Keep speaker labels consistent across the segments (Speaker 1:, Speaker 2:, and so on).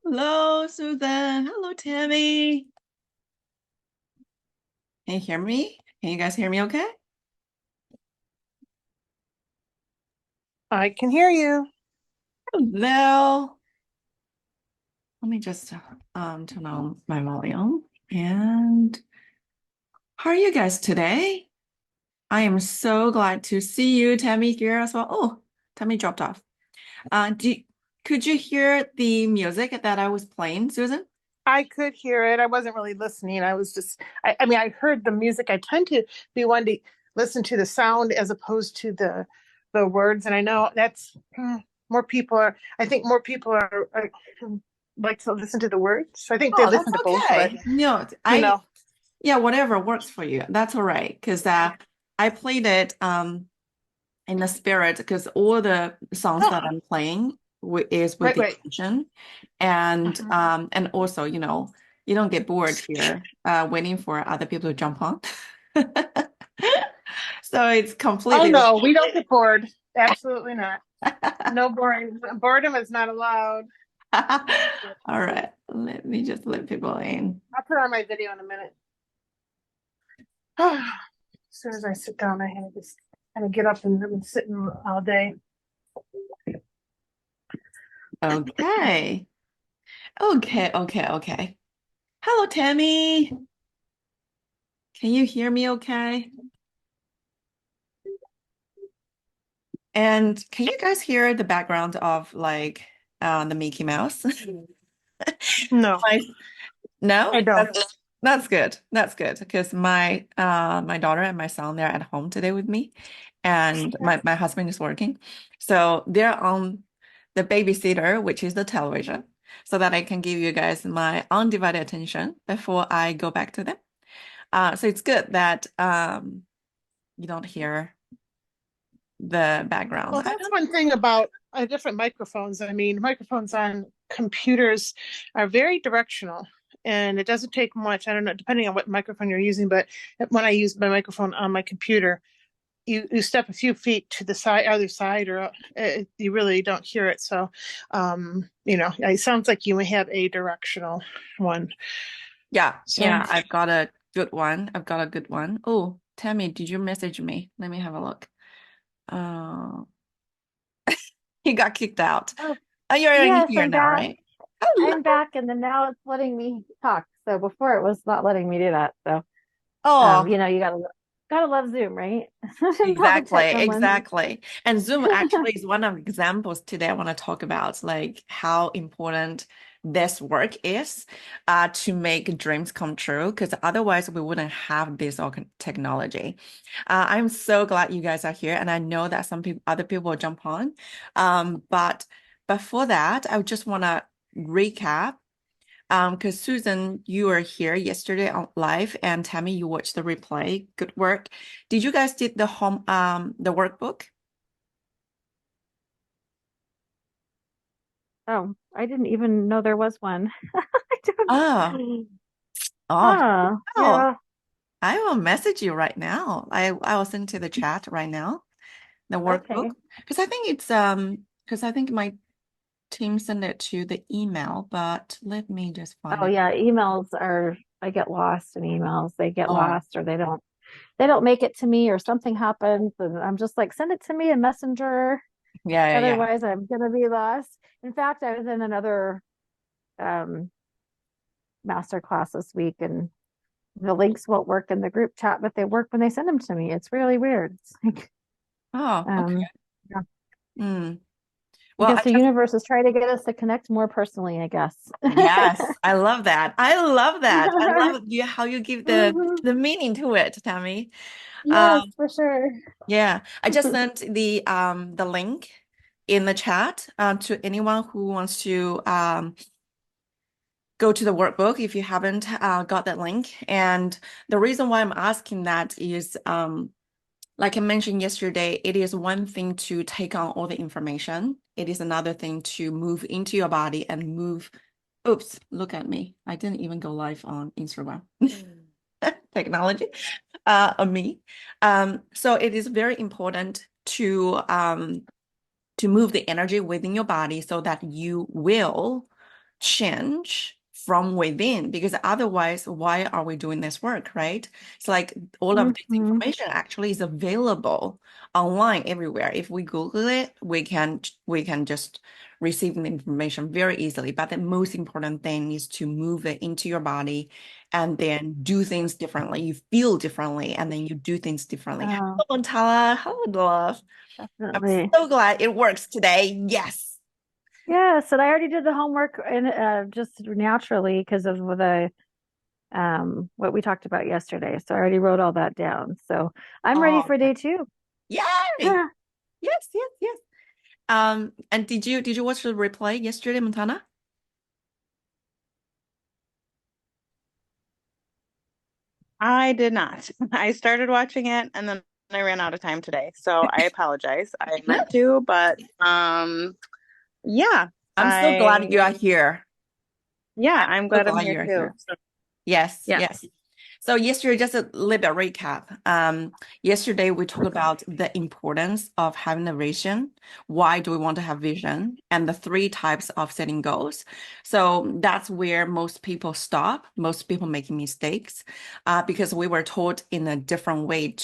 Speaker 1: Hello, Susan. Hello, Tammy. Can you hear me? Can you guys hear me okay?
Speaker 2: I can hear you.
Speaker 1: Hello. Let me just turn on my volume. And how are you guys today? I am so glad to see you, Tammy, here as well. Oh, Tammy dropped off. Uh, do, could you hear the music that I was playing, Susan?
Speaker 2: I could hear it. I wasn't really listening. I was just, I mean, I heard the music. I tend to be one to listen to the sound as opposed to the words. And I know that's more people are, I think more people are like to listen to the words. So I think they
Speaker 1: Oh, that's
Speaker 2: listen to both, but
Speaker 1: okay. No,
Speaker 2: you know,
Speaker 1: yeah, whatever works for you. That's all right. Because I played it in the spirit because all the songs that
Speaker 2: oh,
Speaker 1: I'm playing is with
Speaker 2: right,
Speaker 1: the
Speaker 2: right.
Speaker 1: intention. And
Speaker 2: Mhm.
Speaker 1: and also, you don't get bored here waiting for other people to jump on. So it's
Speaker 2: Oh
Speaker 1: completely
Speaker 2: no, we don't get bored. Absolutely not. No boring. Boredom is not allowed.
Speaker 1: all right. Let me just let people in.
Speaker 2: I'll put on my video in a minute. As soon as I sit down, I have to just kind of get up and I've been sitting all day.
Speaker 1: Okay. Okay. Hello, Tammy. Can you hear me okay? And can you guys hear the background of like the Mickey Mouse?
Speaker 2: No,
Speaker 1: My, no?
Speaker 2: I don't.
Speaker 1: That's good. That's good because my daughter and my son they're at home today with me and my husband is working. So they're on the babysitter, which is the television, so that I can give you guys my undivided attention before I go back to them. So it's good that you don't hear the background.
Speaker 2: Well, that's one thing about different microphones. I mean, microphones on computers are very directional, and it doesn't take much. I don't know, depending on what microphone you're using, but when I use my microphone on my computer, you step a few feet to the side, other side, or you really don't hear it. So, it sounds like you may have a directional one. So,
Speaker 1: Yeah, I've got a good one. I've got a good one. Oh, Tammy, did you message me? Let me have a look. Uh, he got kicked out.
Speaker 3: Oh,
Speaker 1: You're in
Speaker 3: yes,
Speaker 1: here
Speaker 3: I'm
Speaker 1: now,
Speaker 3: back.
Speaker 1: right? Hello.
Speaker 3: I'm back, and then now it's letting me talk. So before it was not letting me do that. So,
Speaker 1: Oh,
Speaker 3: you gotta love Zoom, right? All the
Speaker 1: exactly,
Speaker 3: tech gremlins.
Speaker 1: exactly. And Zoom actually is one of examples today I want to talk about, like how important this work is to make dreams come true, because otherwise we wouldn't have this technology. I'm so glad you guys are here, and I know that some people, other people will jump on. But before that, I just want to recap. Because Susan, you were here yesterday on live, and Tammy, you watched the replay. Good work. Did you guys did the workbook?
Speaker 3: Oh, I didn't even know there was one. I
Speaker 1: Oh,
Speaker 3: don't.
Speaker 1: oh,
Speaker 3: Huh.
Speaker 1: oh.
Speaker 3: Yeah.
Speaker 1: I will message you right now. I will send to the chat right now the workbook
Speaker 3: Okay.
Speaker 1: because I think my team sent it to the email, but let me just find
Speaker 3: Oh,
Speaker 1: it.
Speaker 3: yeah. Emails are. I get lost in emails. They get
Speaker 1: Oh,
Speaker 3: lost, or they don't. They don't make it to me, or something happens, and I'm just like, send it to me in Messenger.
Speaker 1: yeah.
Speaker 3: Otherwise, I'm gonna be lost. In fact, I was in another um, Masterclass this week, and the links won't work in the group chat, but they work when they send them to me. It's really weird. It's like,
Speaker 1: Oh, okay.
Speaker 3: um, yeah.
Speaker 1: Mm.
Speaker 3: I
Speaker 1: Well,
Speaker 3: guess the universe is trying to get us to connect more personally, I guess.
Speaker 1: yes, I love that. I love that. I love you how you give
Speaker 3: Mhm.
Speaker 1: the meaning to it, Tammy.
Speaker 3: Yes,
Speaker 1: Um,
Speaker 3: for sure.
Speaker 1: yeah, I just sent the link in the chat to anyone who wants to go to the workbook if you haven't got that link. And the reason why I'm asking that is like I mentioned yesterday, it is one thing to take on all the information. It is another thing to move into your body and move. Oops, look at me. I didn't even go live on Instagram. Technology, on me. So it is very important to move the energy within your body so that you will change from within, because otherwise, why are we doing this work, right? It's like all of this
Speaker 3: Mhm.
Speaker 1: information actually is available online everywhere. If we Google it, we can just receive the information very easily. But the most important thing is to move it into your body and then do things differently. You feel differently, and then you do things differently.
Speaker 3: Oh,
Speaker 1: Hello, Tala. Hello, love. I'm
Speaker 3: definitely.
Speaker 1: so glad it works today. Yes.
Speaker 3: Yes, and I already did the homework and just naturally because of the what we talked about yesterday. So I already wrote all that down. So I'm ready
Speaker 1: Oh,
Speaker 3: for day two.
Speaker 1: yay. Yes, yes, yes. And did you watch the replay yesterday, Montana?
Speaker 4: I did not. I started watching it and then I ran out of time today. So I apologize. I meant to, but yeah,
Speaker 1: I'm so glad you are here.
Speaker 4: I'm
Speaker 1: So
Speaker 4: glad I'm
Speaker 1: glad
Speaker 4: here
Speaker 1: you're
Speaker 4: too.
Speaker 1: here. Yes,
Speaker 4: Yeah.
Speaker 1: yes. So yesterday, just a little bit recap. Yesterday we talked about the importance of having a vision. Why do we want to have vision? And the three types of setting goals. So that's where most people stop. Most people making mistakes, because we were taught in a different way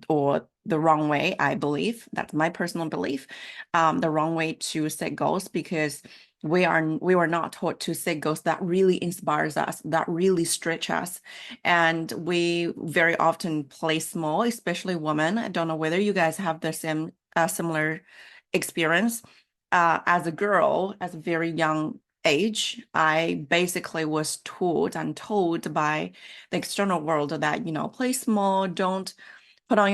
Speaker 1: or the wrong way. I believe that's my personal belief. The wrong way to set goals, because we were not taught to set goals that really inspires us, that really stretch us. And we very often play small, especially women. I don't know whether you guys have the same similar experience. As a girl, as a very young age, I basically was taught and told by the external world that, play small, don't put up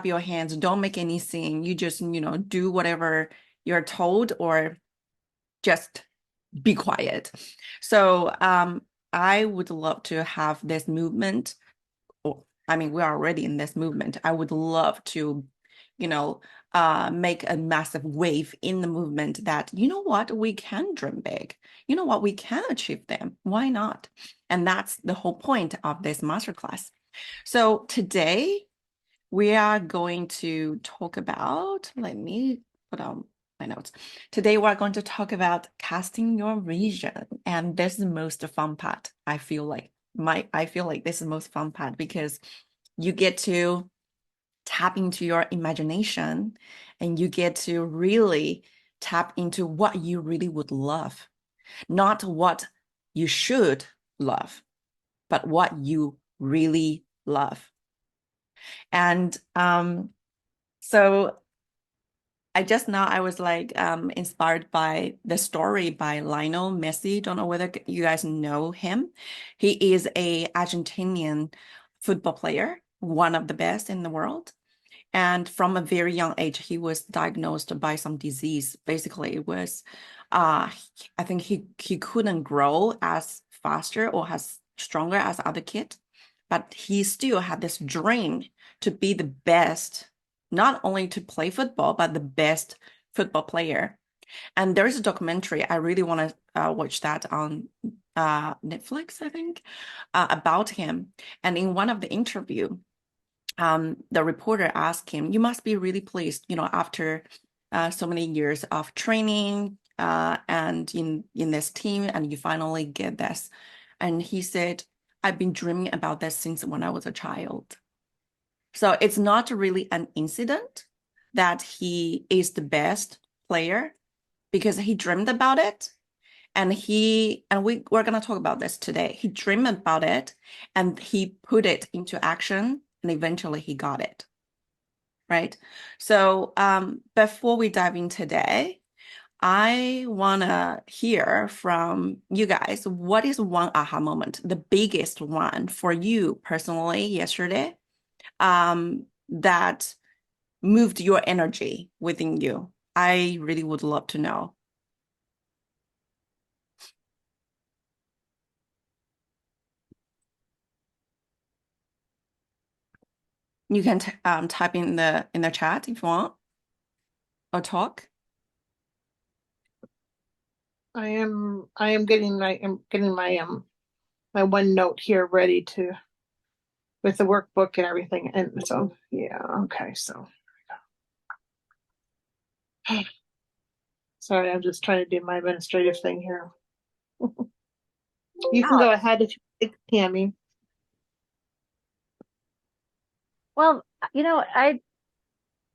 Speaker 1: your hands, don't make any scene. You just, do whatever you're told, or just be quiet. So I would love to have this movement. Or, I mean, we're already in this movement. I would love to, you know, make a massive wave in the movement that, you know what, we can dream big. You know what, we can achieve them. Why not? And that's the whole point of this masterclass. So today we are going to talk about, let me put on my notes. Today we're going to talk about casting your vision. And this is the most fun part. I feel like this is the most fun part, because you get to tap into your imagination, and you get to really tap into what you really would love, not what you should love, but what you really love. And so I was like inspired by the story by Lionel Messi. Don't know whether you guys know him. He is a Argentinian football player, one of the best in the world. And from a very young age, he was diagnosed by some disease. Basically, it was, uh, I think he couldn't grow as faster or as stronger as other kids, but he still had this dream to be the best, not only to play football, but the best football player. And there's a documentary, I really want to watch that on Netflix, I think, about him. And in one of the interview, the reporter asked him, "You must be really pleased, after so many years of training and in this team, and you finally get this." And he said, "I've been dreaming about this since when I was a child." So it's not really an incident that he is the best player, because he dreamed about it, and we're going to talk about this today. He dreamed about it and he put it into action, and eventually he got it. Right. So before we dive in today, I want to hear from you guys. What is one aha moment, the biggest one for you personally yesterday, that moved your energy within you? I really would love to know. You can type in the chat if you want, or talk.
Speaker 2: I am getting my my OneNote here ready to with the workbook and everything. And so yeah, okay, so sorry, I'm just trying to do my administrative thing here. You can go ahead if you like, Tammy.
Speaker 3: Well,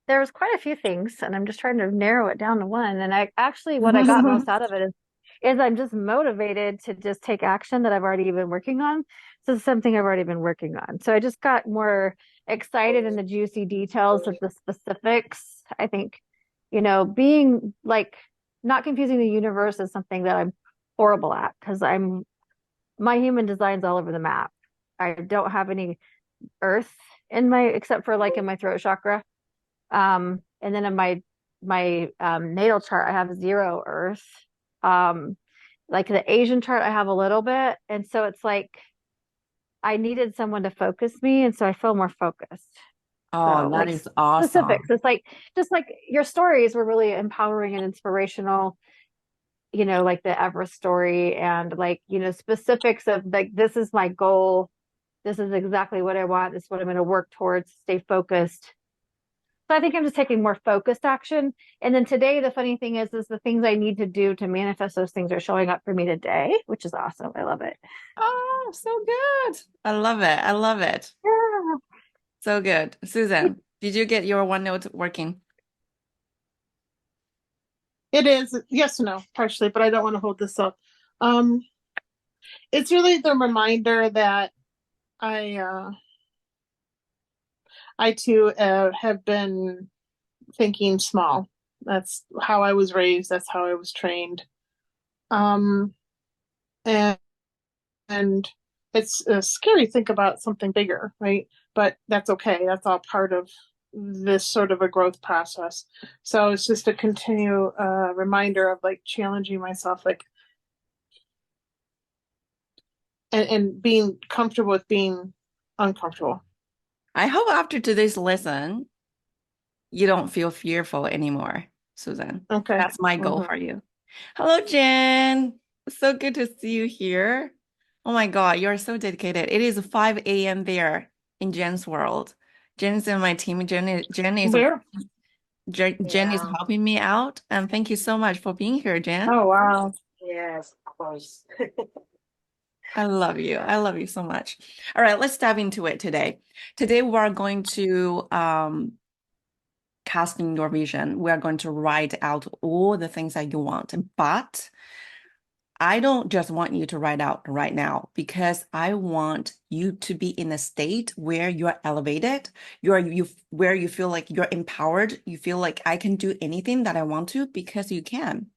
Speaker 3: there was quite a few things, and I'm just trying to narrow it down to one. And what I got most out of it is I'm just motivated to just take action that I've already been working on. So it's something I've already been working on. So I just got more excited in the juicy details of the specifics. I think, being like not confusing the universe is something that I'm horrible at because my human design's all over the map. I don't have any earth except for like in my throat chakra. And then in my natal chart, I have 0 Earth. Um, like the Asian chart, I have a little bit, and so it's like I needed someone to focus me, and so I feel more focused.
Speaker 1: Oh,
Speaker 3: So
Speaker 1: that
Speaker 3: like
Speaker 1: is awesome.
Speaker 3: specifics, it's like just like your stories were really empowering and inspirational. Like the Everest story, and like specifics of like this is my goal. This is exactly what I want. This is what I'm going to work towards. Stay focused. So I think I'm just taking more focused action. And then today, the funny thing is the things I need to do to manifest those things are showing up for me today, which is awesome. I love it.
Speaker 1: Oh, so good. I love it. I love it.
Speaker 3: Yeah.
Speaker 1: So good. Susan, did you get your OneNote working?
Speaker 2: It is yes and no, partially, but I don't want to hold this up. Um, it's really the reminder that I I too have been thinking small. That's how I was raised. That's how I was trained. Um, and and it's scary to think about something bigger, right? But that's okay. That's all part of this sort of a growth process. So it's just a continue reminder of like challenging myself, like and being comfortable with being uncomfortable.
Speaker 1: I hope after today's lesson, you don't feel fearful anymore, Susan.
Speaker 2: Okay.
Speaker 1: That's my goal
Speaker 2: Mhm.
Speaker 1: for you. Hello, Jen. So good to see you here. Oh my God, you're so dedicated. It is 5 a.m. there in Jen's world. Jen's in my team.
Speaker 2: Where?
Speaker 1: Jen is
Speaker 4: Yeah.
Speaker 1: helping me out. And thank you so much for being here, Jen.
Speaker 2: Oh wow.
Speaker 4: Yes, of course.
Speaker 1: I love you. I love you so much. All right, let's dive into it today. Today we are going to casting your vision. We are going to write out all the things that you want, but I don't just want you to write out right now because I want you to be in a state where you're elevated, where you feel like you're empowered, you feel like I can do anything that I want to because you can.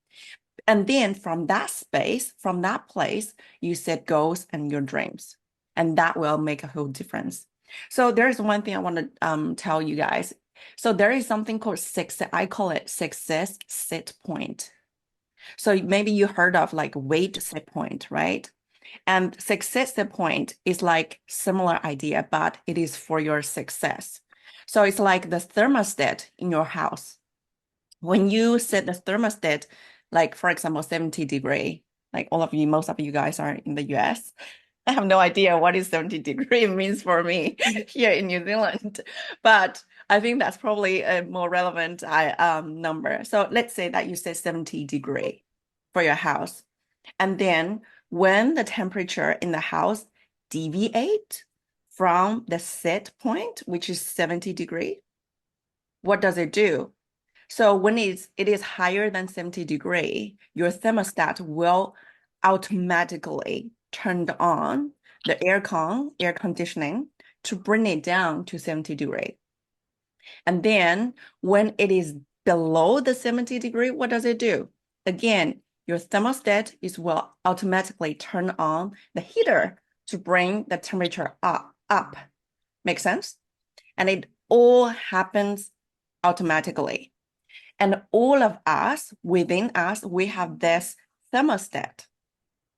Speaker 1: And then from that space, from that place, you set goals and your dreams. And that will make a whole difference. So there's one thing I want to tell you guys. So there is something called success. I call it success set point. So maybe you heard of like weight set point, right? And success set point is like similar idea, but it is for your success. So it's like the thermostat in your house. When you set the thermostat, like for example, 70-degree, like most of you guys are in the US. I have no idea what is 70-degree means for me here in New Zealand, but I think that's probably a more relevant number. So let's say that you set 70-degree for your house. And then when the temperature in the house deviate from the set point, which is 70-degree, what does it do? So when it is higher than 70-degree, your thermostat will automatically turn on the air conditioning to bring it down to 70-degree. And then when it is below the 70-degree, what does it do? Again, your thermostat will automatically turn on the heater to bring the temperature up. Make sense? And it all happens automatically. And all of us, within us, we have this thermostat.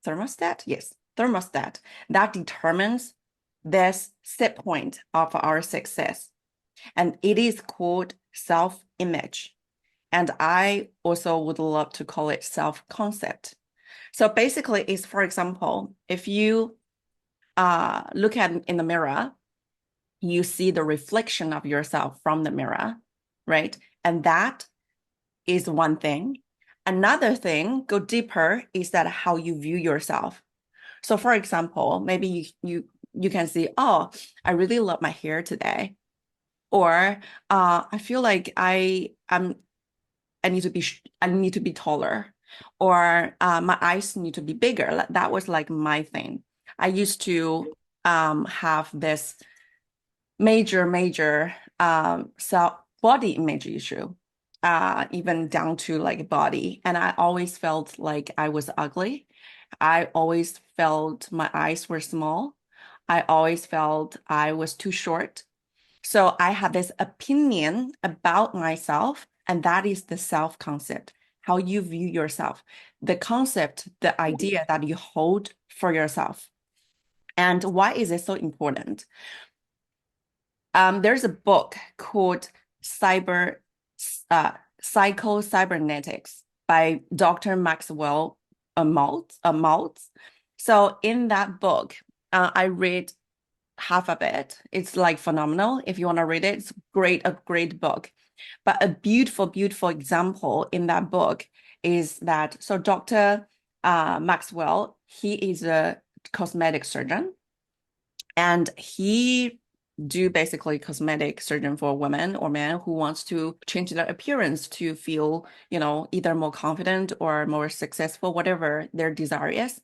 Speaker 1: Thermostat? Yes, thermostat that determines this set point of our success. And it is called self-image. And I also would love to call it self-concept. So basically, it's, for example, if you look at in the mirror, you see the reflection of yourself from the mirror, right? And that is one thing. Another thing, go deeper, is that how you view yourself. So for example, maybe you can see, oh, I really love my hair today. Or I feel like I need to be taller, or my eyes need to be bigger. That was like my thing. I used to have this major self body image issue, even down to like body, and I always felt like I was ugly. I always felt my eyes were small. I always felt I was too short. So I had this opinion about myself, and that is the self concept, how you view yourself, the concept, the idea that you hold for yourself. And why is it so important? There's a book called Cyber Psycho Cybernetics by Dr. Maxwell Maltz. So in that book, I read half of it. It's like phenomenal. If you want to read it, it's a great book. But a beautiful example in that book is that, so Dr. Maxwell, he is a cosmetic surgeon, and he do basically cosmetic surgeon for women or men who wants to change their appearance to feel, either more confident or more successful, whatever their desire is.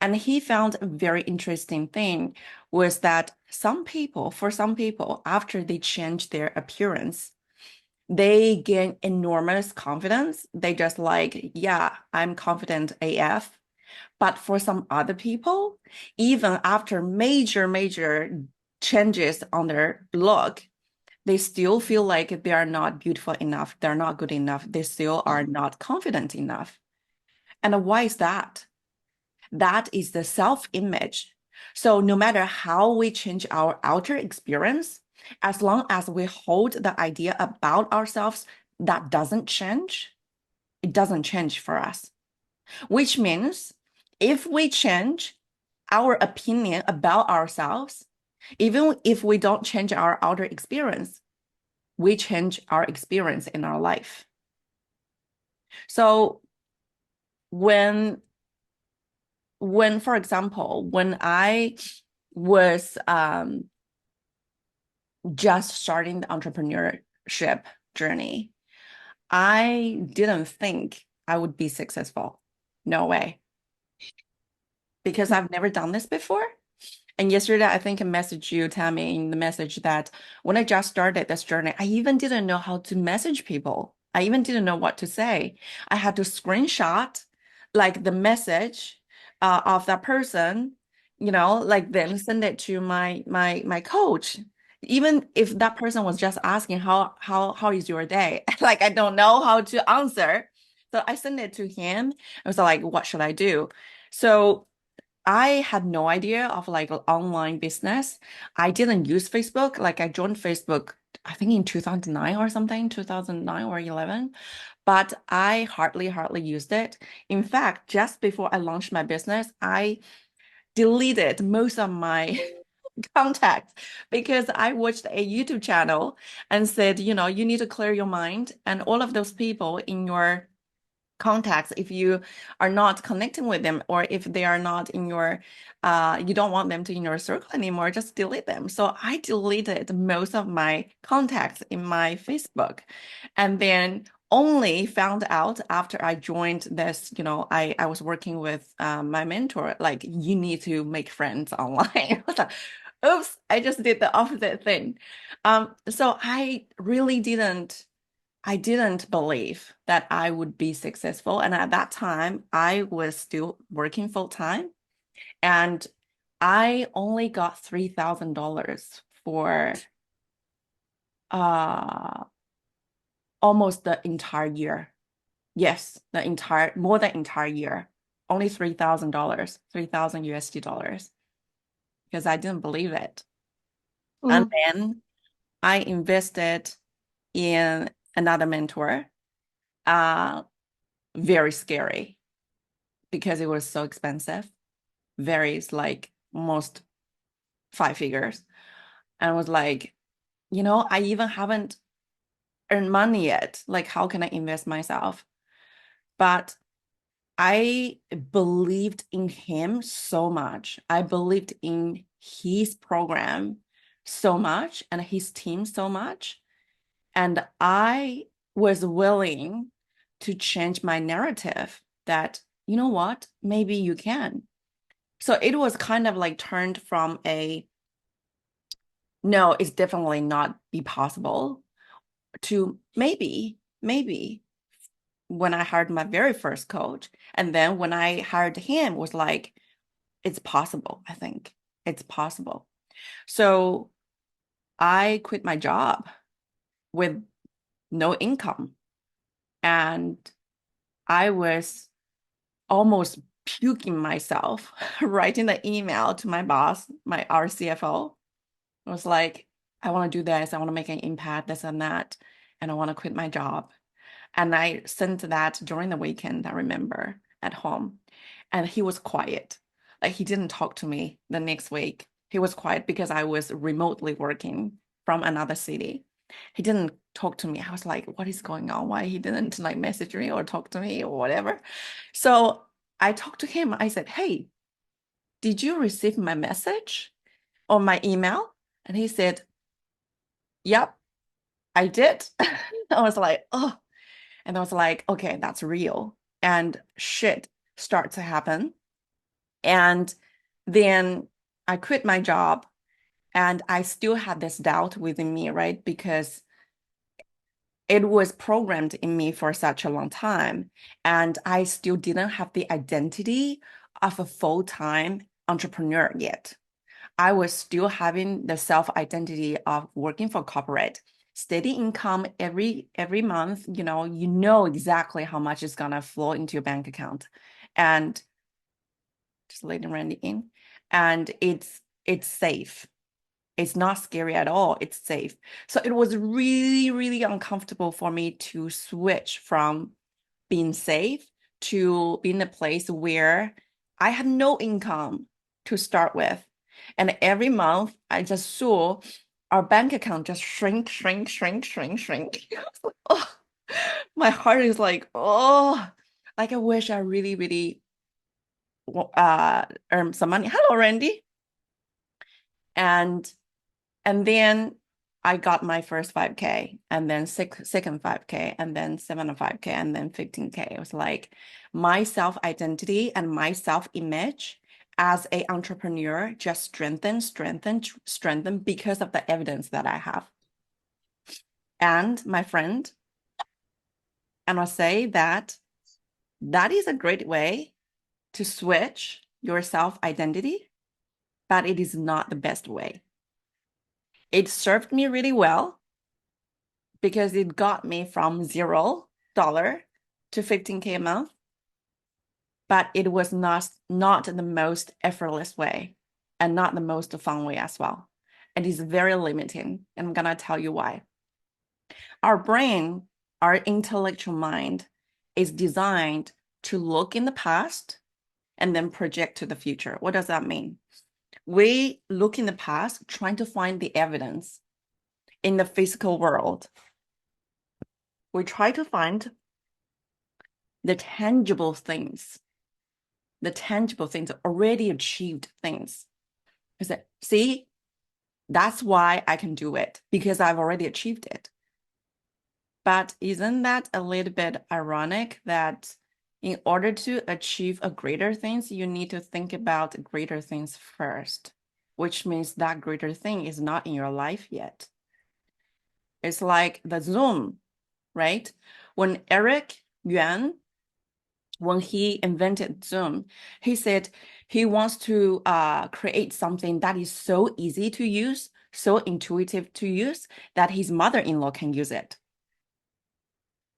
Speaker 1: And he found a very interesting thing was that for some people, after they change their appearance, they gain enormous confidence. They just like, yeah, I'm confident AF. But for some other people, even after major changes on their look, they still feel like they are not beautiful enough. They're not good enough. They still are not confident enough. And why is that? That is the self-image. So no matter how we change our outer experience, as long as we hold the idea about ourselves, that doesn't change, it doesn't change for us. Which means if we change our opinion about ourselves, even if we don't change our outer experience, we change our experience in our life. So when, for example, when I was just starting the entrepreneurship journey, I didn't think I would be successful. No way. Because I've never done this before. And yesterday, I think I messaged you, Tammy, in the message that when I just started this journey, I even didn't know how to message people. I even didn't know what to say. I had to screenshot like the message of that person, like then send it to my coach. Even if that person was just asking how is your day? Like I don't know how to answer. So I sent it to him. I was like, what should I do? So I had no idea of like online business. I didn't use Facebook. Like I joined Facebook, I think in 2009 or something, 2009 or 11, but I hardly used it. In fact, just before I launched my business, I deleted most of my contacts because I watched a YouTube channel and said, you need to clear your mind, and all of those people in your contacts, if you are not connecting with them, or if they are not in your you don't want them to in your circle anymore, just delete them. So I deleted most of my contacts in my Facebook, and then only found out after I joined this, I was working with my mentor, like you need to make friends online. I was like, oops, I just did the opposite thing. So I didn't believe that I would be successful. And at that time, I was still working full time, and I only got $3,000 for uh almost the entire year. Yes, more than entire year. Only $3,000, 3,000 USD dollars, because I didn't believe it. And then I invested in another mentor. Very scary because it was so expensive. Varies like almost 5 figures. And I was like, I even haven't earned money yet. Like, how can I invest myself? But I believed in him so much. I believed in his program so much and his team so much. And I was willing to change my narrative that, you know what, maybe you can. So it was kind of like turned from a no, it's definitely not be possible to maybe when I hired my very first coach. And then when I hired him, was like, it's possible, I think. It's possible. So I quit my job with no income. And I was almost puking myself writing the email to my boss, our CFO. I was like, I want to do this. I want to make an impact, this and that. And I want to quit my job. And I sent that during the weekend, I remember, at home. And he was quiet. Like he didn't talk to me the next week. He was quiet because I was remotely working from another city. He didn't talk to me. I was like, what is going on? Why he didn't like message me or talk to me or whatever? So I talked to him. I said, hey, did you receive my message or my email? And he said, yep, I did. I was like, oh. And I was like, okay, that's real. And shit started to happen. And then I quit my job and I still had this doubt within me, right? Because it was programmed in me for such a long time. And I still didn't have the identity of a full-time entrepreneur yet. I was still having the self-identity of working for corporate, steady income every month. You know exactly how much is gonna flow into your bank account, and just letting Randy in, and it's safe. It's not scary at all. It's safe. So it was really, really uncomfortable for me to switch from being safe to being a place where I had no income to start with. And every month I just saw our bank account just shrink, shrink, shrink, shrink, shrink. I was like, oh, my heart is like, oh, like I wish I really, really earned some money. Hello, Randy. And then I got my first 5K and then second 5K and then 5K and then 15K. It was like my self-identity and my self-image as an entrepreneur just strengthened because of the evidence that I have. And my friend, and I'll say that is a great way to switch your self-identity, but it is not the best way. It served me really well because it got me from $0 to 15K a month, but it was not the most effortless way and not the most fun way as well. It is very limiting, and I'm gonna tell you why. Our brain, our intellectual mind, is designed to look in the past and then project to the future. What does that mean? We look in the past, trying to find the evidence in the physical world. We try to find the tangible things, already achieved things. I said, see, that's why I can do it, because I've already achieved it. But isn't that a little bit ironic that in order to achieve a greater things, you need to think about greater things first, which means that greater thing is not in your life yet. It's like the Zoom, right? When Eric Yuan, when he invented Zoom, he said he wants to create something that is so easy to use, so intuitive to use, that his mother-in-law can use it.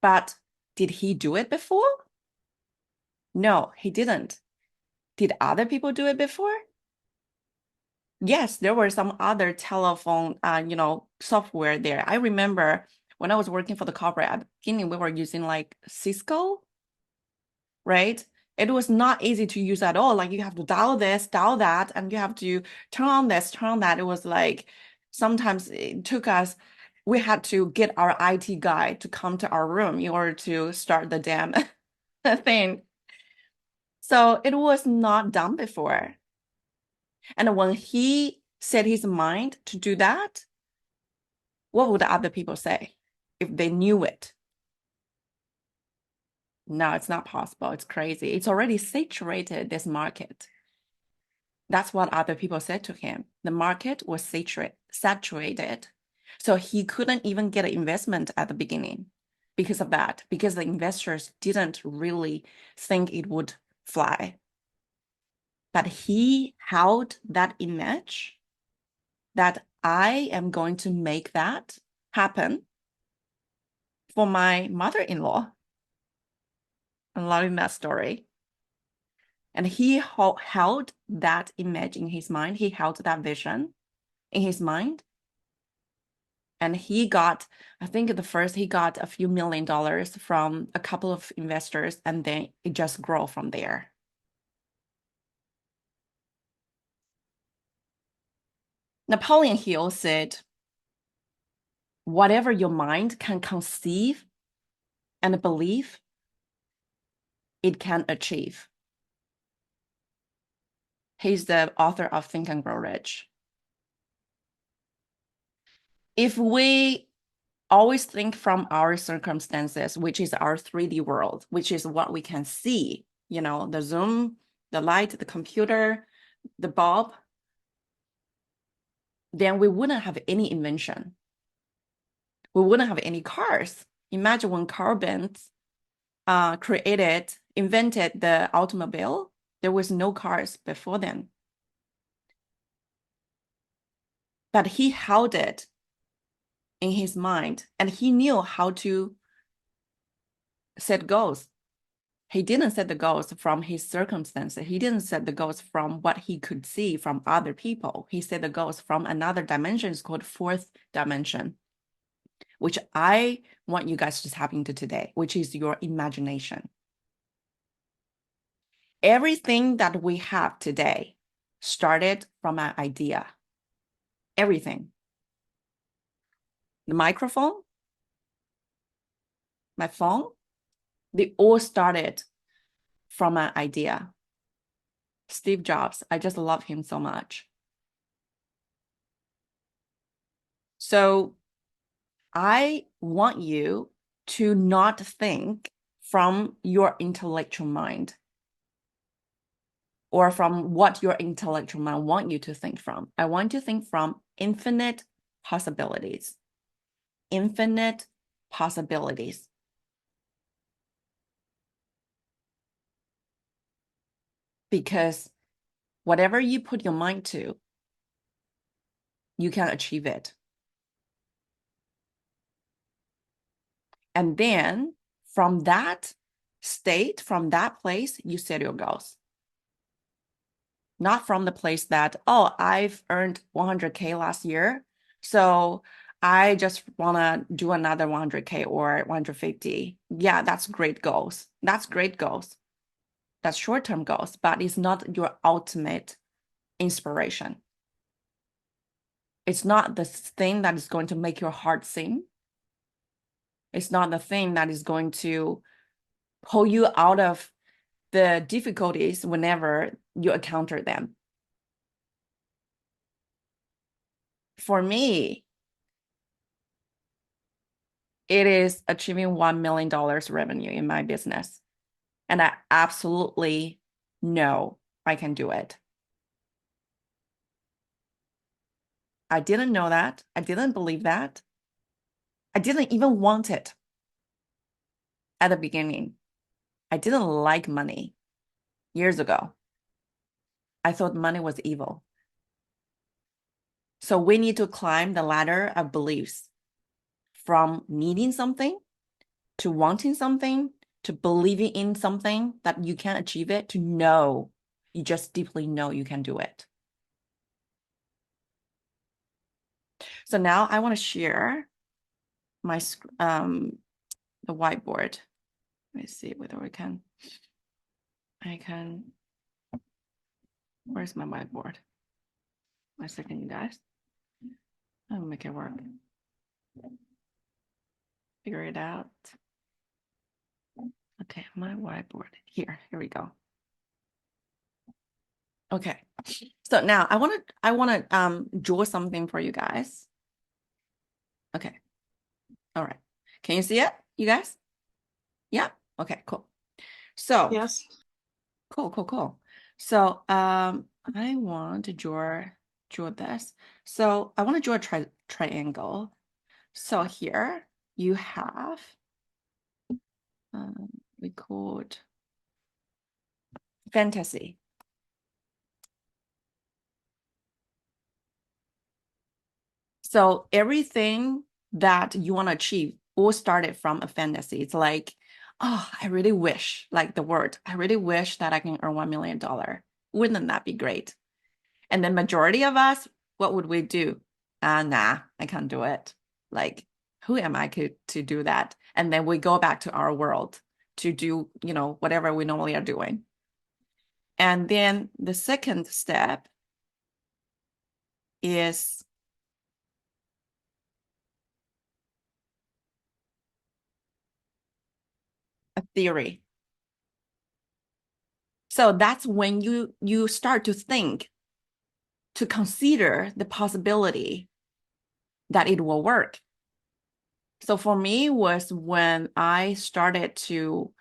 Speaker 1: But did he do it before? No, he didn't. Did other people do it before? Yes, there were some other telephone, software there. I remember when I was working for the corporate at the beginning, we were using like Cisco, right? It was not easy to use at all. Like you have to dial this, dial that, and you have to turn on this, turn on that. It was like sometimes it took us, we had to get our IT guy to come to our room in order to start the damn thing. So it was not done before. And when he set his mind to do that, what would other people say if they knew it? No, it's not possible. It's crazy. It's already saturated, this market. That's what other people said to him. The market was saturated. So he couldn't even get an investment at the beginning because of that, because the investors didn't really think it would fly. But he held that image that I am going to make that happen for my mother-in-law. I'm loving that story. And he held that image in his mind. He held that vision in his mind. And he got, I think he got a few $1 million from a couple of investors, and then it just grew from there. Napoleon Hill said, whatever your mind can conceive and believe, it can achieve. He's the author of Think and Grow Rich. If we always think from our circumstances, which is our 3D world, which is what we can see, the Zoom, the light, the computer, the bulb, then we wouldn't have any invention. We wouldn't have any cars. Imagine when Carl Benz invented the automobile, there was no cars before then. But he held it in his mind, and he knew how to set goals. He didn't set the goals from his circumstances. He didn't set the goals from what he could see from other people. He set the goals from another dimension. It's called fourth dimension, which I want you guys to tap into today, which is your imagination. Everything that we have today started from an idea. Everything. The microphone, my phone, they all started from an idea. Steve Jobs, I just love him so much. So I want you to not think from your intellectual mind or from what your intellectual mind want you to think from. I want you to think from infinite possibilities. Infinite possibilities. Because whatever you put your mind to, you can achieve it. And then from that state, from that place, you set your goals. Not from the place that, oh, I've earned 100K last year, so I just want to do another 100K or 150. Yeah, that's great goals. That's great goals. That's short-term goals, but it's not your ultimate inspiration. It's not the thing that is going to make your heart sing. It's not the thing that is going to pull you out of the difficulties whenever you encounter them. For me, it is achieving $1 million revenue in my business. And I absolutely know I can do it. I didn't know that. I didn't believe that. I didn't even want it at the beginning. I didn't like money years ago. I thought money was evil. So we need to climb the ladder of beliefs from needing something to wanting something to believing in something that you can achieve it to know, you just deeply know you can do it. So now I want to share my the whiteboard. Let me see whether I can. Where's my whiteboard? One second, you guys. I'll make it work. Figure it out. Okay, my whiteboard. Here we go. Okay. So now I want to draw something for you guys. Okay. All right. Can you see it, you guys? Yeah. Okay, cool. So
Speaker 2: Yes.
Speaker 1: cool. So I want to draw this. So I want to draw a triangle. So here you have we called fantasy. So everything that you want to achieve all started from a fantasy. It's like, oh, I really wish, like the word, I really wish that I can earn $1 million. Wouldn't that be great? And the majority of us, what would we do? Nah, I can't do it. Like, who am I to do that? And then we go back to our world to do, whatever we normally are doing. And then the second step is a theory. So that's when you start to think, to consider the possibility that it will work. So for me was when I started to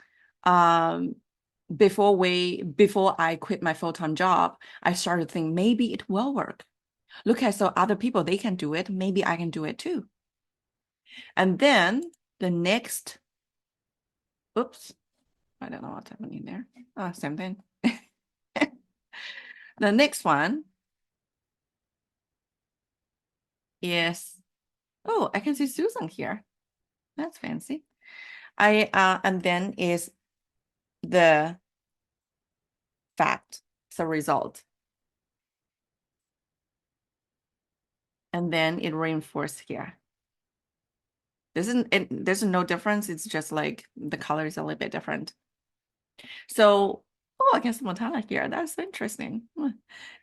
Speaker 1: before I quit my full-time job, I started to think maybe it will work. Look at so other people, they can do it. Maybe I can do it too. And then the next, oops, I don't know what's happening there. Oh, same thing. The next one is, oh, I can see Susan here. That's fancy. And then is the fact, so result. And then it reinforced here. There's no difference. It's just like the color is a little bit different. So, oh, I guess Montana here. That's interesting.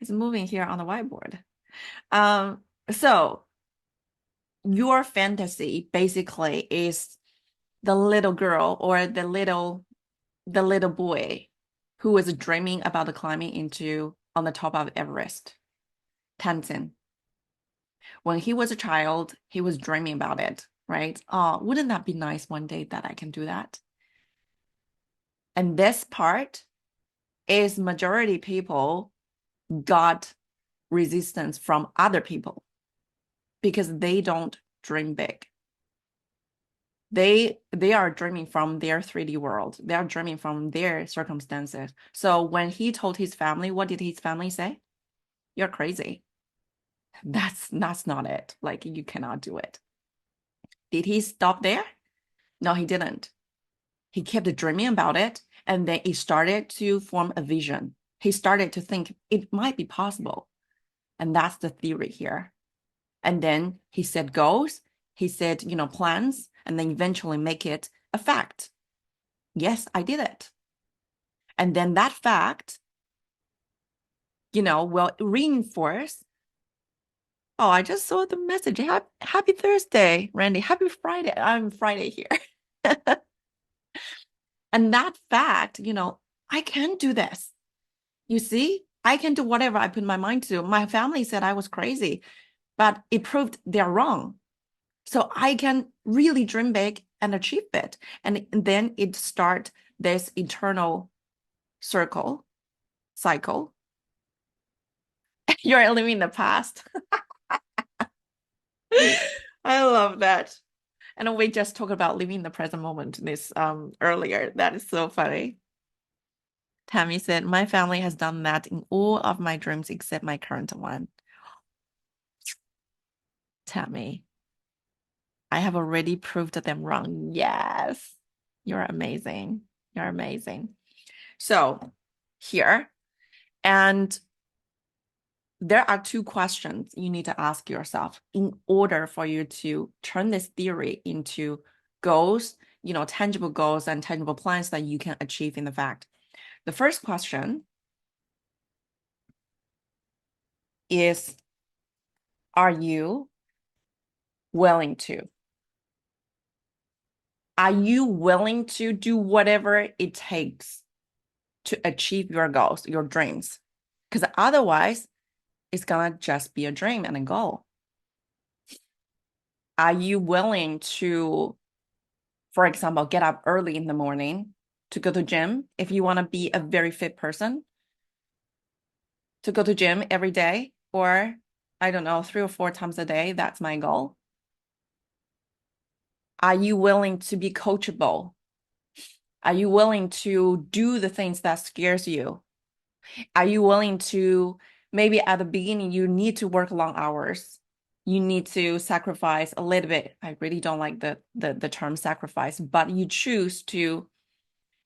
Speaker 1: It's moving here on the whiteboard. So your fantasy basically is the little girl or the little boy who was dreaming about the climbing into on the top of Everest, Tenzin. When he was a child, he was dreaming about it, right? Oh, wouldn't that be nice one day that I can do that? And this part is majority people got resistance from other people because they don't dream big. They are dreaming from their 3D world. They are dreaming from their circumstances. So when he told his family, what did his family say? You're crazy. That's not it. Like you cannot do it. Did he stop there? No, he didn't. He kept dreaming about it, and then he started to form a vision. He started to think it might be possible. And that's the theory here. And then he set goals, he said, plans, and then eventually make it a fact. Yes, I did it. And then that fact, will reinforce. Oh, I just saw the message. Happy Thursday, Randy. Happy Friday. I'm Friday here. And that fact, I can do this. You see, I can do whatever I put my mind to. My family said I was crazy, but it proved they're wrong. So I can really dream big and achieve it. And then it start this eternal cycle. You're living the past. I love that. And we just talked about living the present moment this earlier. That is so funny. Tammy said, my family has done that in all of my dreams except my current one. Tammy, I have already proved them wrong. Yes, you're amazing. You're amazing. So here, and there are two questions you need to ask yourself in order for you to turn this theory into goals, tangible goals and tangible plans that you can achieve in the fact. The first question is, are you willing to? Are you willing to do whatever it takes to achieve your goals, your dreams? Because otherwise, it's gonna just be a dream and a goal. Are you willing to, for example, get up early in the morning to go to gym if you want to be a very fit person, to go to gym every day, or I don't know, 3 or 4 times a day? That's my goal. Are you willing to be coachable? Are you willing to do the things that scares you? Are you willing to, maybe at the beginning, you need to work long hours. You need to sacrifice a little bit. I really don't like the term sacrifice, but you choose to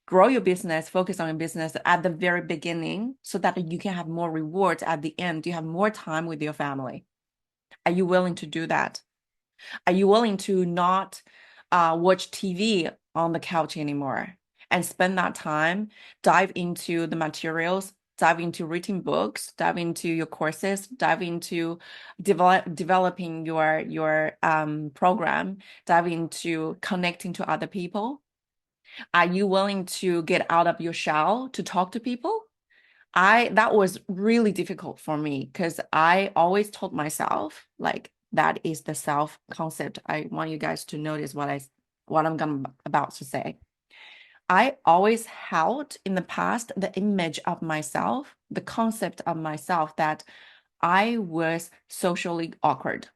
Speaker 1: grow your business, focus on your business at the very beginning so that you can have more rewards at the end. You have more time with your family. Are you willing to do that? Are you willing to not watch TV on the couch anymore and spend that time, dive into the materials, dive into reading books, dive into your courses, dive into developing your program, dive into connecting to other people? Are you willing to get out of your shell to talk to people? That was really difficult for me because I always told myself like that is the self concept. I want you guys to notice what I'm about to say. I always held in the past the image of myself, the concept of myself that I was socially awkward.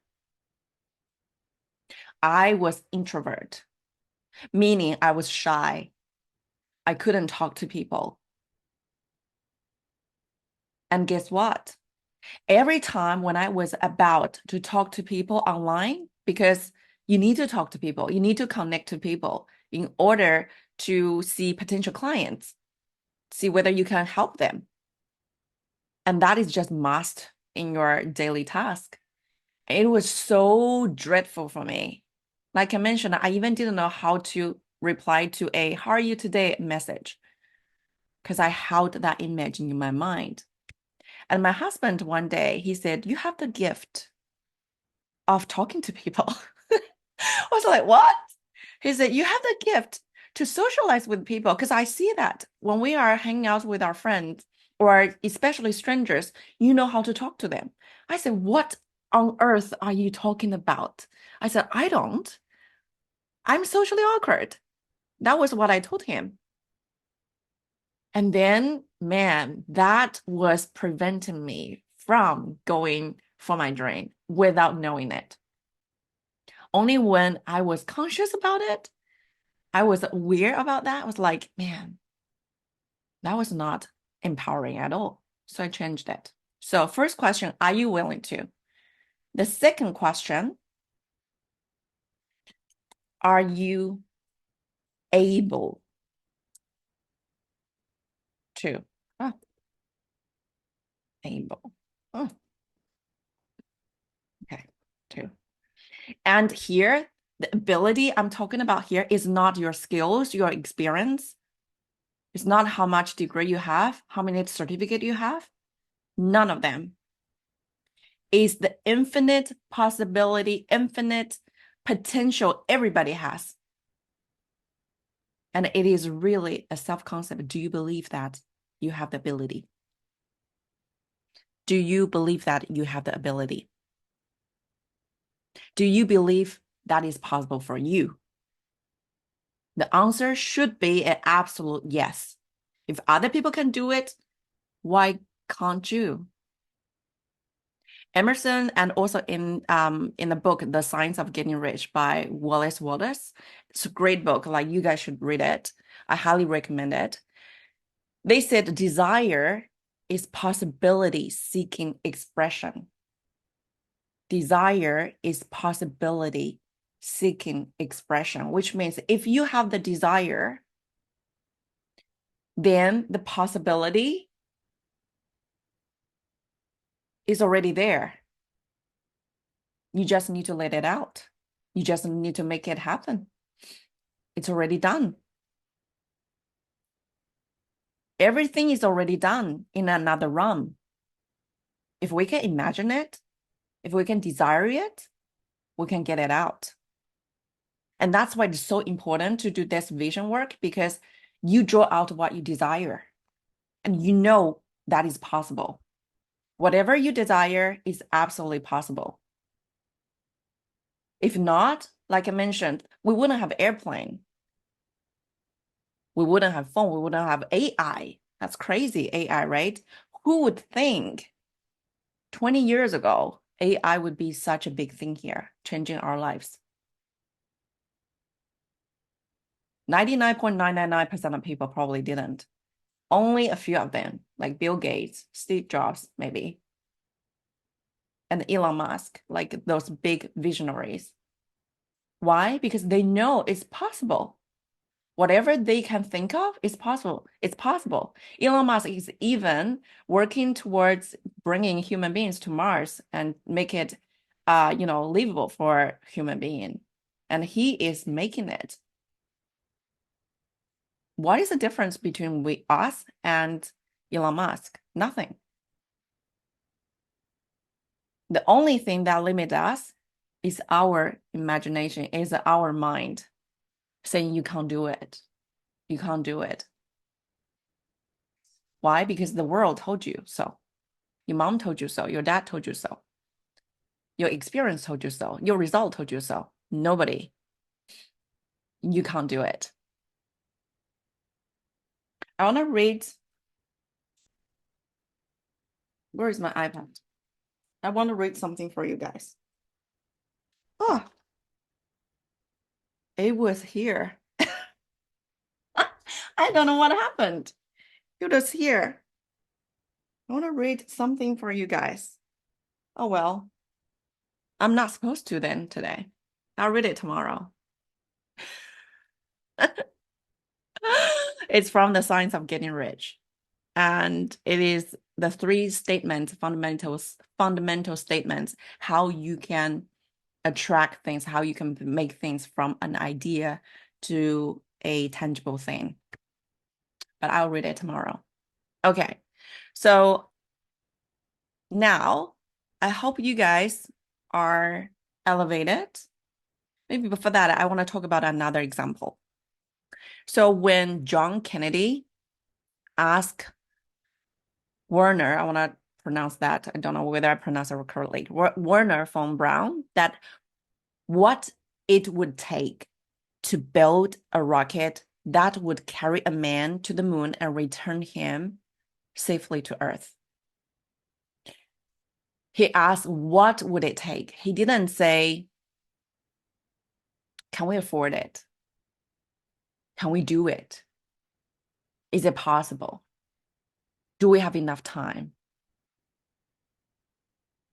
Speaker 1: I was introvert, meaning I was shy. I couldn't talk to people. And guess what? Every time when I was about to talk to people online, because you need to talk to people, you need to connect to people in order to see potential clients, see whether you can help them. And that is just must in your daily task. It was so dreadful for me. Like I mentioned, I even didn't know how to reply to a "How are you today?" message because I held that image in my mind. And my husband one day, he said, "You have the gift of talking to people." I was like, "What?" He said, "You have the gift to socialize with people." Because I see that when we are hanging out with our friends or especially strangers, you know how to talk to them. I said, "What on earth are you talking about?" I said, "I don't. I'm socially awkward." That was what I told him. And then, man, that was preventing me from going for my dream without knowing it. Only when I was conscious about it, I was aware about that. I was like, man, that was not empowering at all. So I changed it. So first question, are you willing to? The second question, are you able to? Oh, able. Oh, okay, two. And here, the ability I'm talking about here is not your skills, your experience. It's not how much degree you have, how many certificate you have. None of them. Is the infinite possibility, infinite potential everybody has. And it is really a self-concept. Do you believe that you have the ability? Do you believe that you have the ability? Do you believe that is possible for you? The answer should be an absolute yes. If other people can do it, why can't you? Emerson, and also in the book The Science of Getting Rich by Wallace Wattles. It's a great book. Like, you guys should read it. I highly recommend it. They said desire is possibility seeking expression. Desire is possibility seeking expression, which means if you have the desire, then the possibility is already there. You just need to let it out. You just need to make it happen. It's already done. Everything is already done in another realm. If we can imagine it, if we can desire it, we can get it out. And that's why it's so important to do this vision work, because you draw out what you desire and you know that is possible. Whatever you desire is absolutely possible. If not, like I mentioned, we wouldn't have airplane. We wouldn't have phone. We wouldn't have AI. That's crazy, AI, right? Who would think 20 years ago, AI would be such a big thing here, changing our lives? 99.999% of people probably didn't. Only a few of them, like Bill Gates, Steve Jobs, maybe, and Elon Musk, like those big visionaries. Why? Because they know it's possible. Whatever they can think of is possible. It's possible. Elon Musk is even working towards bringing human beings to Mars and make it, livable for human being. And he is making it. What is the difference between us and Elon Musk? Nothing. The only thing that limits us is our imagination, is our mind saying you can't do it. You can't do it. Why? Because the world told you so. Your mom told you so. Your dad told you so. Your experience told you so. Your result told you so. Nobody. You can't do it. I want to read. Where is my iPad? I want to read something for you guys. Oh, it was here. I don't know what happened. It was here. I want to read something for you guys. Oh, well, I'm not supposed to then today. I'll read it tomorrow. It's from The Science of Getting Rich. And it is the three statements, fundamental statements, how you can attract things, how you can make things from an idea to a tangible thing. But I'll read it tomorrow. Okay, so now I hope you guys are elevated. Maybe before that, I want to talk about another example. So when John Kennedy asked Werner, I want to pronounce that. I don't know whether I pronounce it correctly. Werner von Braun, that what it would take to build a rocket that would carry a man to the moon and return him safely to Earth. He asked, what would it take? He didn't say, can we afford it? Can we do it? Is it possible? Do we have enough time?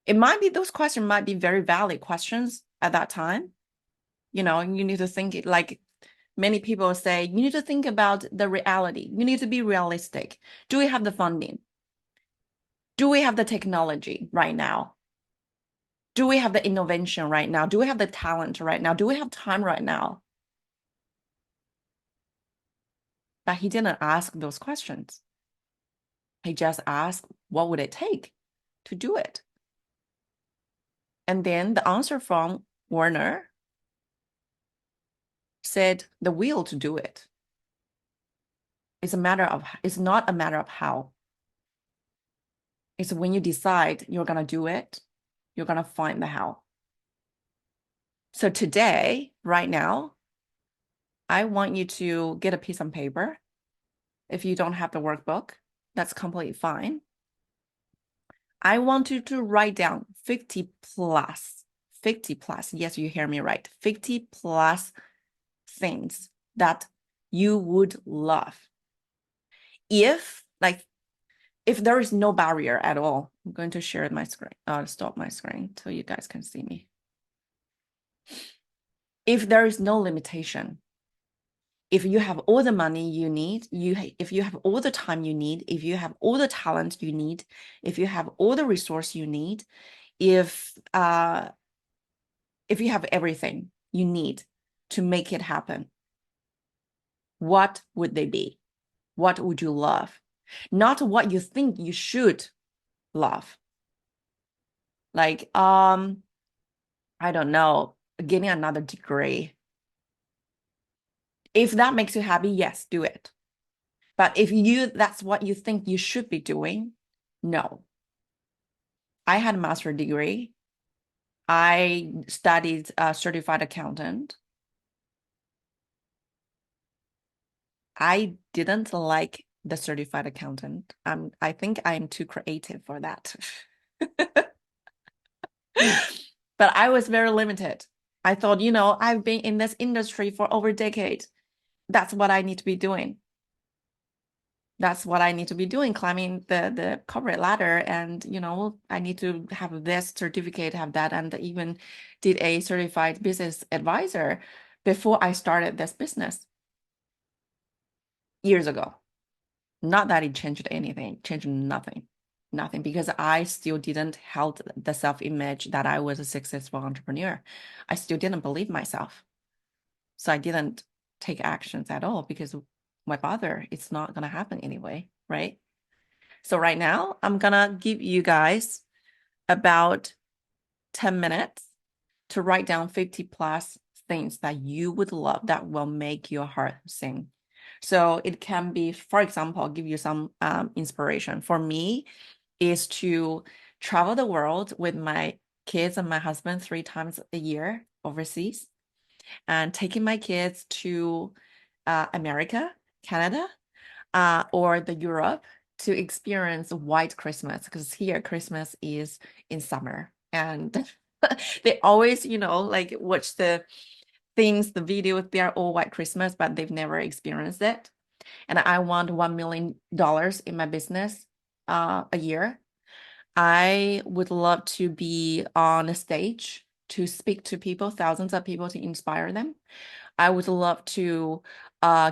Speaker 1: Those questions might be very valid questions at that time. You need to think it, like many people say, you need to think about the reality. You need to be realistic. Do we have the funding? Do we have the technology right now? Do we have the innovation right now? Do we have the talent right now? Do we have time right now? But he didn't ask those questions. He just asked, what would it take to do it? And then the answer from Werner said the will to do it. It's not a matter of how. It's when you decide you're going to do it, you're going to find the how. So today, right now, I want you to get a piece of paper. If you don't have the workbook, that's completely fine. I want you to write down 50 plus, yes, you hear me right, 50 plus things that you would love. If there is no barrier at all, I'm going to share my screen, stop my screen so you guys can see me. If there is no limitation, if you have all the money you need, if you have all the time you need, if you have all the talent you need, if you have all the resource you need, if you have everything you need to make it happen, what would they be? What would you love? Not what you think you should love. Like, I don't know, getting another degree. If that makes you happy, yes, do it. But if that's what you think you should be doing, no. I had a master's degree. I studied certified accountant. I didn't like the certified accountant. I think I'm too creative for that. But I was very limited. I thought, I've been in this industry for over a decade. That's what I need to be doing. That's what I need to be doing, climbing the corporate ladder. And, I need to have this certificate, have that, and even did a certified business advisor before I started this business years ago. Not that it changed anything, changed nothing, because I still didn't held the self-image that I was a successful entrepreneur. I still didn't believe myself. So I didn't take actions at all because my father, it's not going to happen anyway, right? So right now, I'm going to give you guys about 10 minutes to write down 50 plus things that you would love that will make your heart sing. So it can be, for example, I'll give you some inspiration. For me, is to travel the world with my kids and my husband 3 times a year overseas, and taking my kids to America, Canada, or the Europe to experience white Christmas, because here Christmas is in summer, and they always, like watch the things, the videos, they are all white Christmas, but they've never experienced it. And I want $1 million in my business a year. I would love to be on a stage to speak to people, thousands of people, to inspire them. I would love to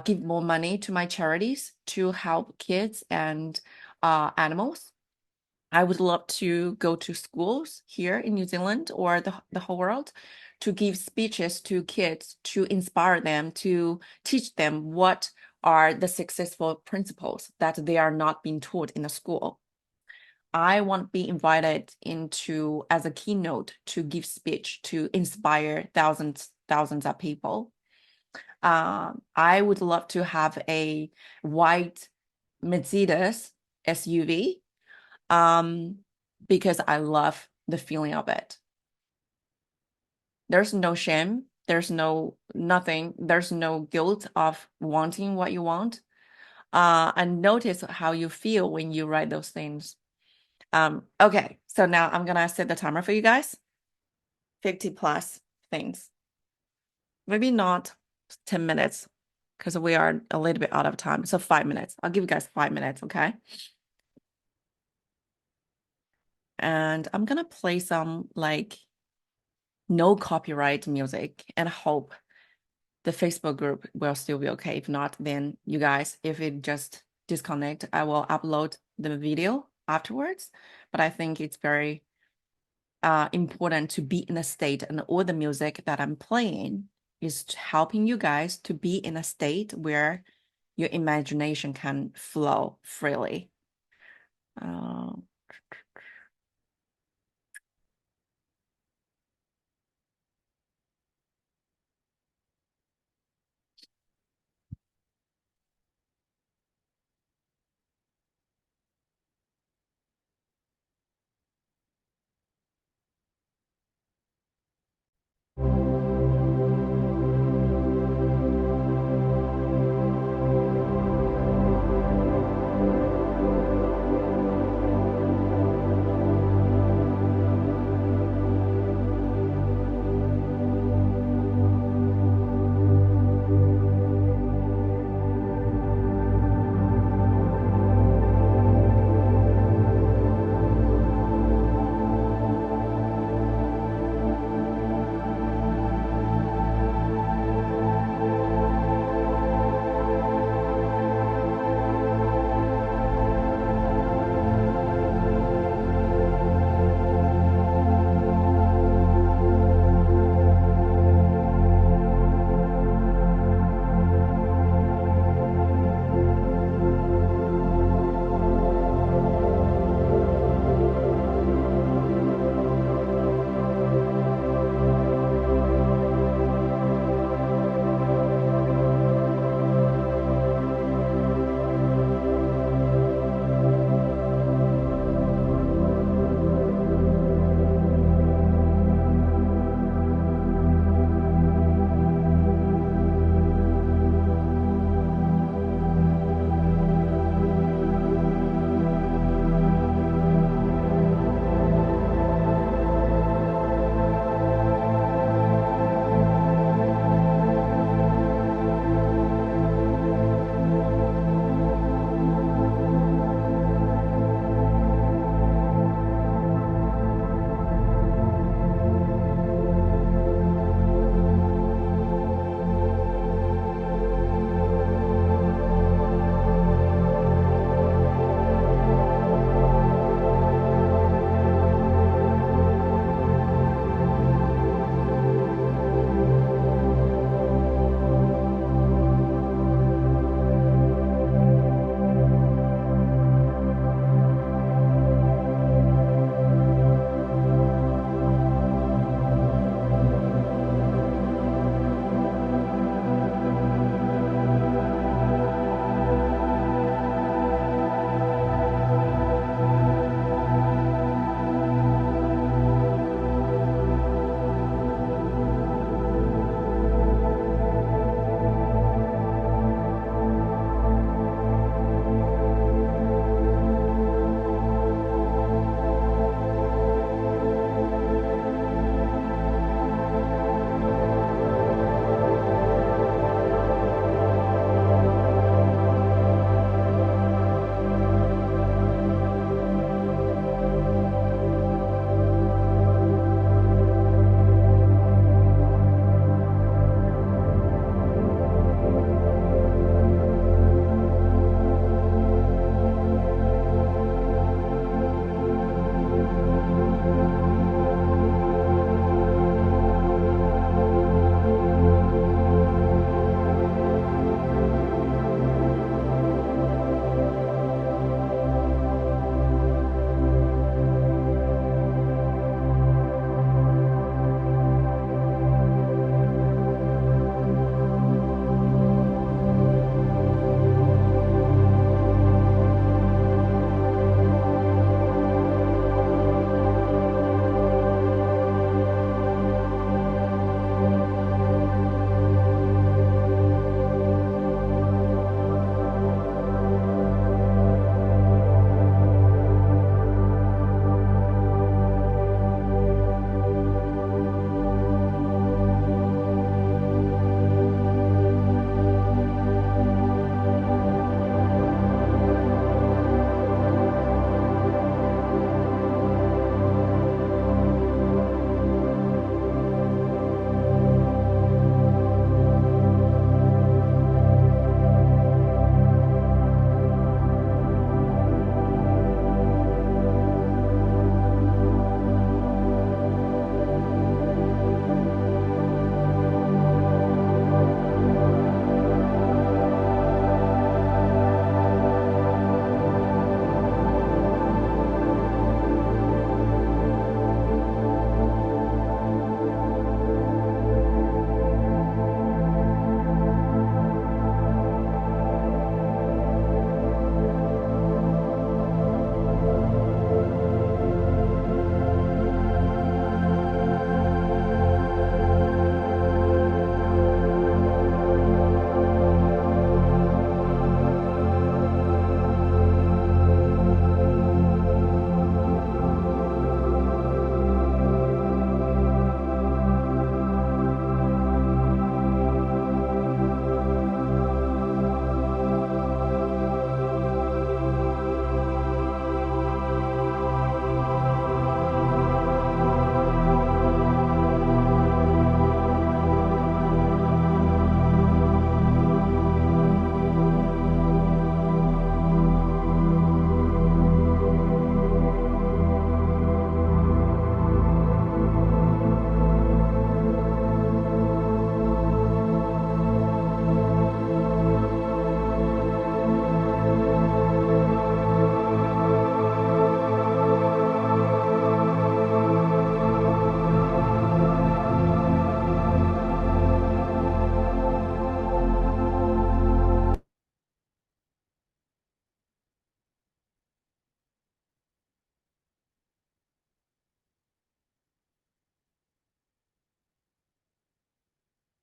Speaker 1: give more money to my charities to help kids and animals. I would love to go to schools here in New Zealand or the whole world to give speeches to kids to inspire them, to teach them what are the successful principles that they are not being taught in the school. I want to be invited into as a keynote to give speech to inspire thousands of people. I would love to have a white Mercedes SUV because I love the feeling of it. There's no shame. There's nothing. There's no guilt of wanting what you want. And notice how you feel when you write those things. Okay, so now I'm gonna set the timer for you guys. 50 plus things. Maybe not 10 minutes because we are a little bit out of time. So 5 minutes. I'll give you guys 5 minutes, okay? And I'm gonna play some like no copyright music and hope the Facebook group will still be okay. If not, then you guys, if it just disconnect, I will upload the video afterwards. But I think it's very important to be in a state, and all the music that I'm playing is helping you guys to be in a state where your imagination can flow freely.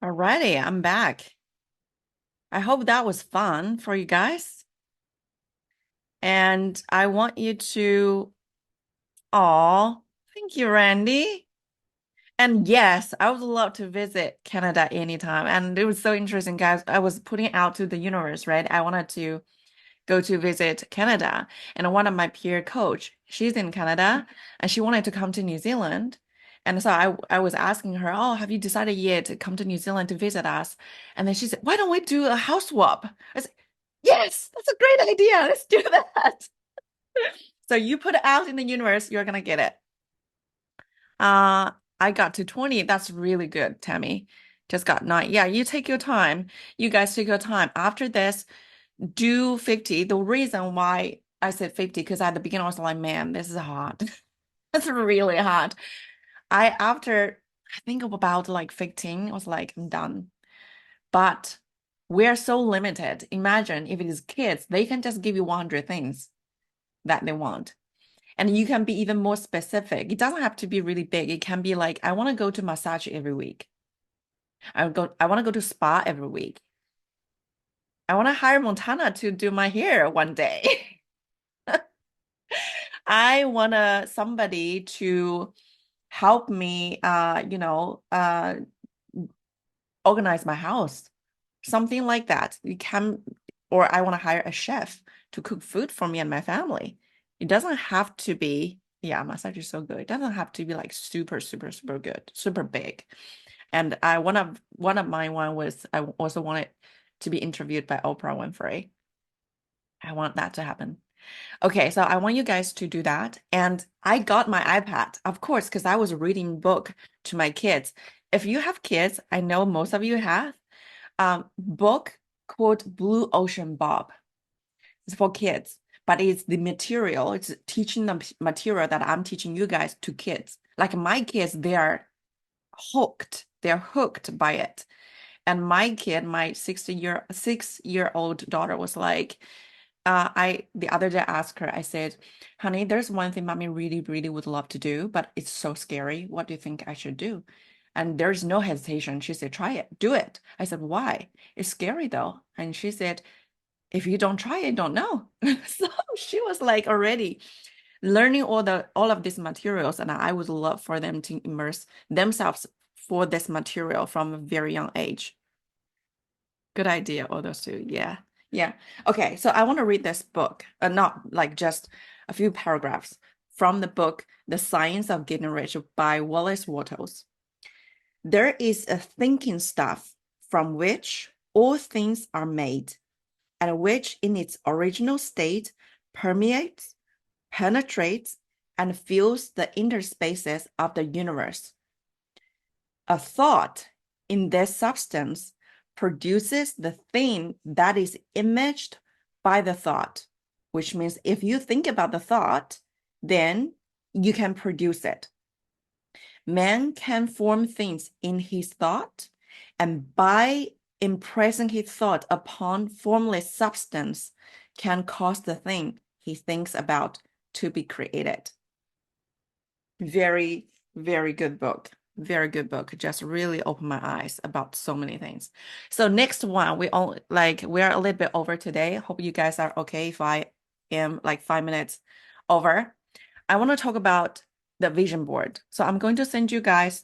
Speaker 1: Alrighty, I'm back. I hope that was fun for you guys. And I want you to, oh, thank you, Randy. And yes, I would love to visit Canada anytime. And it was so interesting, guys. I was putting it out to the universe, right? I wanted to go to visit Canada. And one of my peer coach, she's in Canada and she wanted to come to New Zealand. And so I was asking her, oh, have you decided yet to come to New Zealand to visit us? And then she said, why don't we do a house swap? I said, yes, that's a great idea. Let's do that. So you put it out in the universe, you're gonna get it. I got to 20. That's really good, Tammy. Just got 9. Yeah, you take your time. You guys take your time. After this, do 50. The reason why I said 50, because at the beginning I was like, man, this is hard. That's really hard. I think of about like 15, I was like, I'm done. But we're so limited. Imagine if it is kids, they can just give you 100 things that they want. And you can be even more specific. It doesn't have to be really big. It can be like, I want to go to massage every week. I want to go to spa every week. I want to hire Montana to do my hair one day. I want somebody to help me, organize my house, something like that. Or I want to hire a chef to cook food for me and my family. It doesn't have to be, yeah, massage is so good. It doesn't have to be like super, super, super good, super big. And one of my one was I also wanted to be interviewed by Oprah Winfrey. I want that to happen. Okay, so I want you guys to do that. And I got my iPad, of course, because I was reading book to my kids. If you have kids, I know most of you have, book called Blue Ocean Bob. It's for kids, but it's the material. It's teaching the material that I'm teaching you guys to kids. Like my kids, they are hooked. They're hooked by it. And my kid, my 6-year-old daughter was like, I the other day asked her, I said, honey, there's one thing mommy really, really would love to do, but it's so scary. What do you think I should do? And there's no hesitation. She said, try it, do it. I said, why? It's scary though. And she said, if you don't try it, don't know. So she was like already learning all of these materials, and I would love for them to immerse themselves for this material from a very young age. Good idea, all those two. Yeah. Yeah. Okay, so I want to read this book, not like just a few paragraphs from the book, The Science of Getting Rich by Wallace Wattles. There is a thinking stuff from which all things are made, and which in its original state permeates, penetrates, and fills the interspaces of the universe. A thought in this substance produces the thing that is imaged by the thought, which means if you think about the thought, then you can produce it. Man can form things in his thought, and by impressing his thought upon formless substance, can cause the thing he thinks about to be created. Very, very good book. Very good book. Just really opened my eyes about so many things. So next one, we're a little bit over today. Hope you guys are okay if I am like 5 minutes over. I want to talk about the vision board. So I'm going to send you guys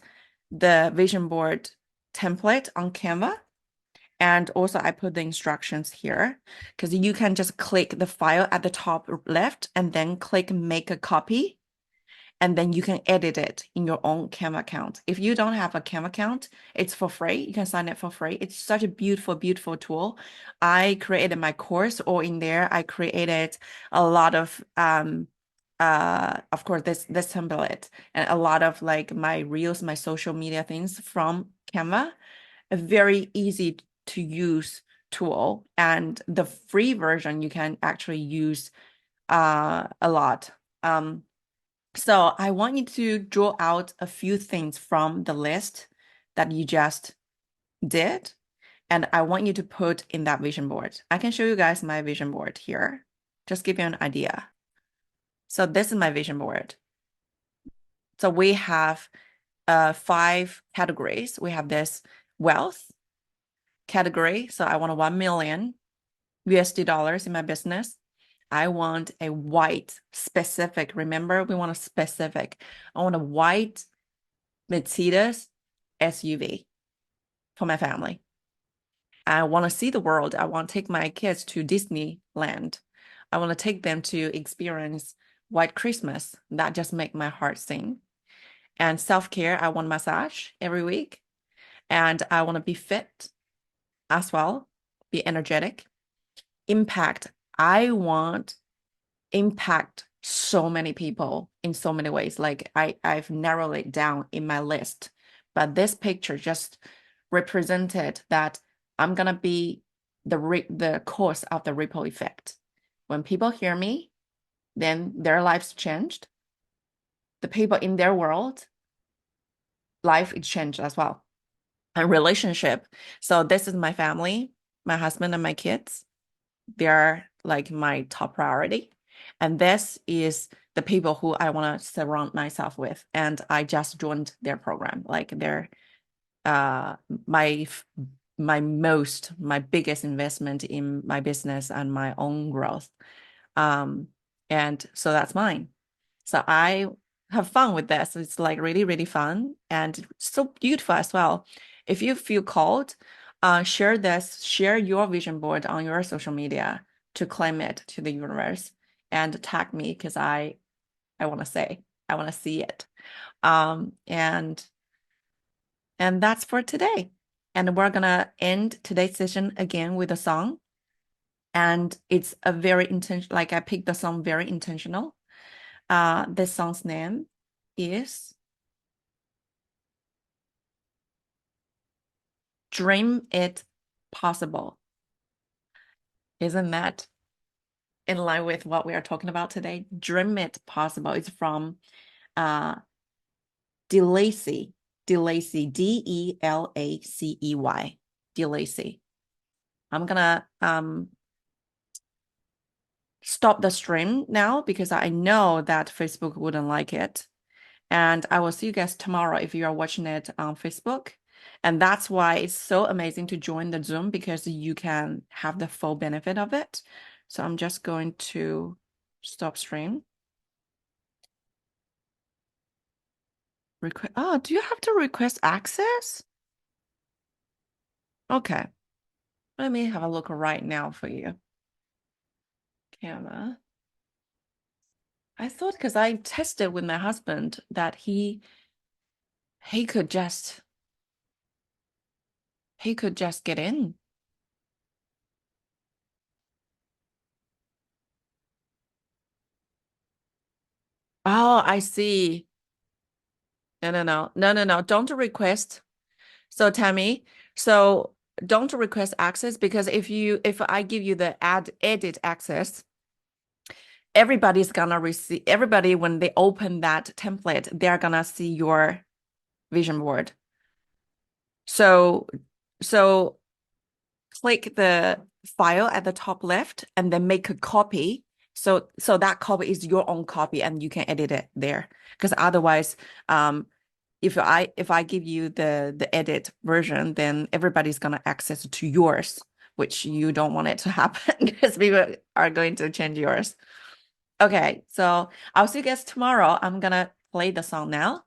Speaker 1: the vision board template on Canva. And also I put the instructions here because you can just click the file at the top left and then click make a copy. And then you can edit it in your own Canva account. If you don't have a Canva account, it's for free. You can sign it for free. It's such a beautiful, beautiful tool. I created my course, or in there, I created a lot of course, this template and a lot of like my reels, my social media things from Canva. A very easy to use tool, and the free version you can actually use a lot. So I want you to draw out a few things from the list that you just did, and I want you to put in that vision board. I can show you guys my vision board here. Just give you an idea. So this is my vision board. So we have 5 categories. We have this wealth category. So I want 1 million USD dollars in my business. I want a white specific. Remember, we want a specific. I want a white Mercedes SUV for my family. I want to see the world. I want to take my kids to Disneyland. I want to take them to experience White Christmas. That just make my heart sing. And self-care, I want massage every week. And I want to be fit as well, be energetic. Impact, I want impact so many people in so many ways. Like I've narrowed it down in my list, but this picture just represented that I'm gonna be the cause of the ripple effect. When people hear me, then their lives changed. The people in their world, life is changed as well. And relationship. So this is my family, my husband and my kids. They're like my top priority. And this is the people who I want to surround myself with. And I just joined their program. Like they're my biggest investment in my business and my own growth. And so that's mine. So I have fun with this. It's like really, really fun and so beautiful as well. If you feel called, share your vision board on your social media to claim it to the universe and tag me because I want to see it. And that's for today. And we're gonna end today's session again with a song. And it's a very intentional, like I picked the song very intentional. This song's name is Dream It Possible. Isn't that in line with what we are talking about today? Dream It Possible. It's from DeLacy, DeLacy, DeLacy. I'm gonna stop the stream now because I know that Facebook wouldn't like it. And I will see you guys tomorrow if you are watching it on Facebook. And that's why it's so amazing to join the Zoom because you can have the full benefit of it. So I'm just going to stop stream. Oh, do you have to request access? Okay. Let me have a look right now for you. Camera. I thought because I tested with my husband that he could just get in. Oh, I see. No. Don't request. So Tammy, so don't request access because if I give you the edit access, everybody's gonna receive, everybody when they open that template, they're gonna see your vision board. So click the file at the top left and then make a copy. So that copy is your own copy and you can edit it there. Because otherwise, if I give you the edit version, then everybody's gonna access to yours, which you don't want it to happen because people are going to change yours. Okay, so I'll see you guys tomorrow. I'm gonna play the song now.